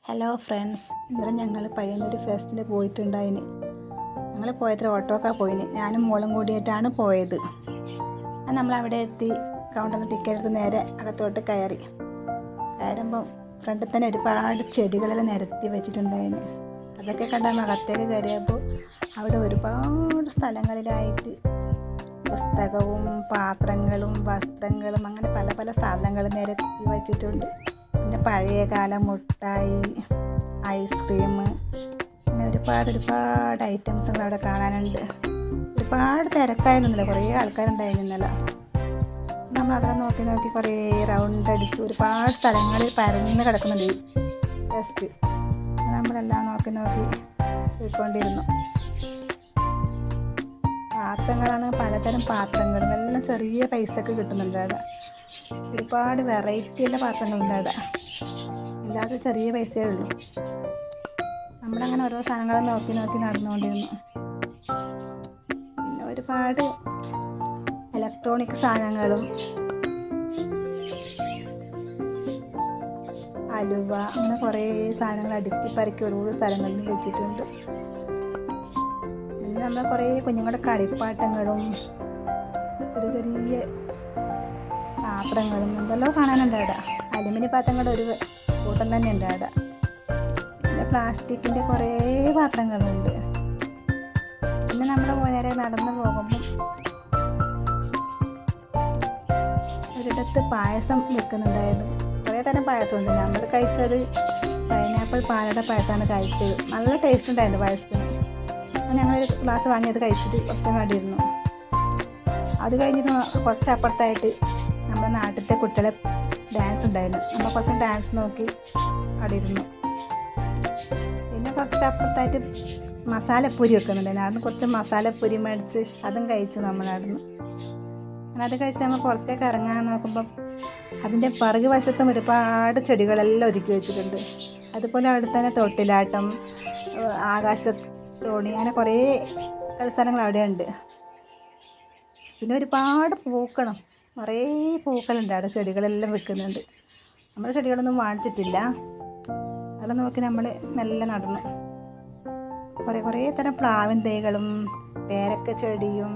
Hello friends, ഇന്നലെ ഞങ്ങൾ പയ്യന്നൂർ ഫെസ്റ്റിന് പോയിട്ടുണ്ടായിന്. ഞങ്ങൾ പോയത്ര ഓട്ടോക്കാണ് പോയിന്. ഞാനും മോളും കൂടിയിട്ടാണ് പോയത്. നമ്മളവിടെ എത്തി കൗണ്ടറിൽ ടിക്കറ്റ് എടുത്ത് നേരെ അകത്തോട്ട് കയറുമ്പം ഫ്രണ്ടിൽ തന്നെ ഒരുപാട് ചെടികളെല്ലാം നിരത്തി വെച്ചിട്ടുണ്ടായിന്. അതൊക്കെ കണ്ടാൽ അകത്തേക്ക് കയറിയപ്പോൾ അവിടെ ഒരുപാട് സ്ഥലങ്ങളിലായിട്ട് പുസ്തകവും പാത്രങ്ങളും വസ്ത്രങ്ങളും അങ്ങനെ പല പല സാധനങ്ങളും നിരത്തി വെച്ചിട്ടുണ്ട്. പിന്നെ പഴയകാല മുട്ടായി, ഐസ്ക്രീം, അങ്ങനെ ഒരുപാട് ഐറ്റംസുകൾ അവിടെ കാണാനുണ്ട്. ഒരുപാട് തിരക്കായിരുന്നില്ല, കുറേ ആൾക്കാരുണ്ടായിരുന്നു ഇന്നലെ. നമ്മളതെല്ലാം നോക്കി കുറേ റൗണ്ട് അടിച്ച് ഒരുപാട് സ്ഥലങ്ങളിൽ പരന്ന് കിടക്കുന്നുണ്ട് ഈ ഫെസ്റ്റ്. നമ്മളെല്ലാം നോക്കി പോയിക്കൊണ്ടിരുന്നു. പാത്രങ്ങളാണ്, പലതരം പാത്രങ്ങളും എല്ലാം ചെറിയ പൈസക്ക് കിട്ടുന്നുണ്ട് അവിടെ. ഒരുപാട് വെറൈറ്റിയുള്ള പാത്രങ്ങളുണ്ട് അവിടെ. ഇല്ലാതെ ചെറിയ പൈസയേ ഉള്ളൂ. നമ്മളങ്ങനെ ഓരോ സാധനങ്ങളും നോക്കി നടന്നുകൊണ്ടിരുന്നു. പിന്നെ ഒരുപാട് ഇലക്ട്രോണിക് സാധനങ്ങളും അലുവ അങ്ങനെ കുറേ സാധനങ്ങൾ അടുക്കി പറക്കി ഓരോ സ്ഥലങ്ങളിൽ വെച്ചിട്ടുണ്ട്. പിന്നെ നമ്മൾ കുറേ കുഞ്ഞുങ്ങളുടെ കളിപ്പാട്ടങ്ങളും ചെറിയ പാത്രങ്ങളും എന്തെല്ലാം കാണാനുണ്ട് അവിടെ. അലുമിനിയം പാത്രങ്ങളുടെ ഒരു കൂട്ടം തന്നെ ഉണ്ട് അവിടെ. പിന്നെ പ്ലാസ്റ്റിക്കിൻ്റെ കുറേ പാത്രങ്ങളുണ്ട്. പിന്നെ നമ്മൾ നേരെ നടന്നു പോകുമ്പോൾ ഒരിടത്ത് പായസം വെക്കുന്നുണ്ടായിരുന്നു. കുറേ തരം പായസമുണ്ട്. നമ്മൾ കഴിച്ചത് പൈനാപ്പിൾ പാലട പായസമാണ് കഴിച്ചത്. നല്ല ടേസ്റ്റ് ഉണ്ടായിരുന്നു പായസത്തിന്. ഞങ്ങളൊരു ഗ്ലാസ് വാങ്ങിയത് കഴിച്ചിട്ട് കുറച്ച് കണ്ടിരുന്നു. അത് കഴിഞ്ഞിട്ട് കുറച്ചപ്പുറത്തായിട്ട് നമ്മുടെ നാട്ടിലത്തെ കുട്ടികളെ ഡാൻസ് ഉണ്ടായിരുന്നു. നമ്മൾ കുറച്ച് ഡാൻസ് നോക്കി അവിടെ ഇരുന്നു. പിന്നെ കുറച്ചപ്പുറത്തായിട്ട് മസാലപ്പൊരി വെക്കുന്നുണ്ടായിരുന്നു. അവിടുന്ന് കുറച്ച് മസാലപ്പൊരി മേടിച്ച് അതും കഴിച്ചു നമ്മളവിടുന്ന്. അങ്ങനെ അത് കഴിച്ച് നമ്മൾ പുറത്തേക്ക് ഇറങ്ങാൻ നോക്കുമ്പം അതിൻ്റെ പിറകു വശത്തും ഒരുപാട് ചെടികളെല്ലാം ഒരുക്കി വെച്ചിട്ടുണ്ട്. അതുപോലെ അവിടെ തന്നെ തൊട്ടിലാട്ടം, ആകാശത്തോണി, അങ്ങനെ കുറേ കളിസ്ഥലങ്ങൾ അവിടെ ഉണ്ട്. പിന്നെ ഒരുപാട് കുറേ പൂക്കളുണ്ട് അവിടെ. ചെടികളെല്ലാം വെക്കുന്നുണ്ട്. നമ്മുടെ ചെടികളൊന്നും വാങ്ങിച്ചിട്ടില്ല. അതെല്ലാം നോക്കി നമ്മൾ മെല്ലെ നടന്നു. കുറേ തരം പ്ലാവിൻ തൈകളും പേരക്ക ചെടിയും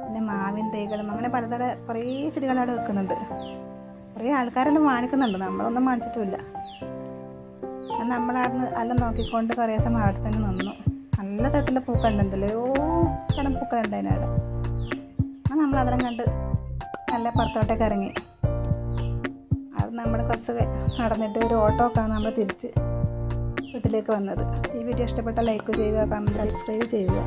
പിന്നെ മാവിൻ തൈകളും അങ്ങനെ പലതരം കുറേ ചെടികൾ അവിടെ വെക്കുന്നുണ്ട്. കുറേ ആൾക്കാരെല്ലാം വാങ്ങിക്കുന്നുണ്ട്. നമ്മളൊന്നും വാങ്ങിച്ചിട്ടുമില്ല. നമ്മളവിടുന്ന് എല്ലാം നോക്കിക്കൊണ്ട് കുറേ സമയം അവിടെ തന്നെ നിന്നു. നല്ല തരത്തിലുള്ള പൂക്കളുണ്ടല്ലോ, തരം പൂക്കളുണ്ടായിരുന്നു അവിടെ. നമ്മളതെല്ലാം കണ്ട് നല്ല പുറത്തോട്ടേക്ക് ഇറങ്ങി. അത് നമ്മൾ കുറച്ച് നടന്നിട്ട് ഒരു ഓട്ടോ ഒക്കെ നമ്മൾ തിരിച്ച് വീട്ടിലേക്ക് വന്നത്. ഈ വീഡിയോ ഇഷ്ടപ്പെട്ടാൽ ലൈക്ക് ചെയ്യുക, കമൻറ്റ്, സബ്സ്ക്രൈബ് ചെയ്യുക.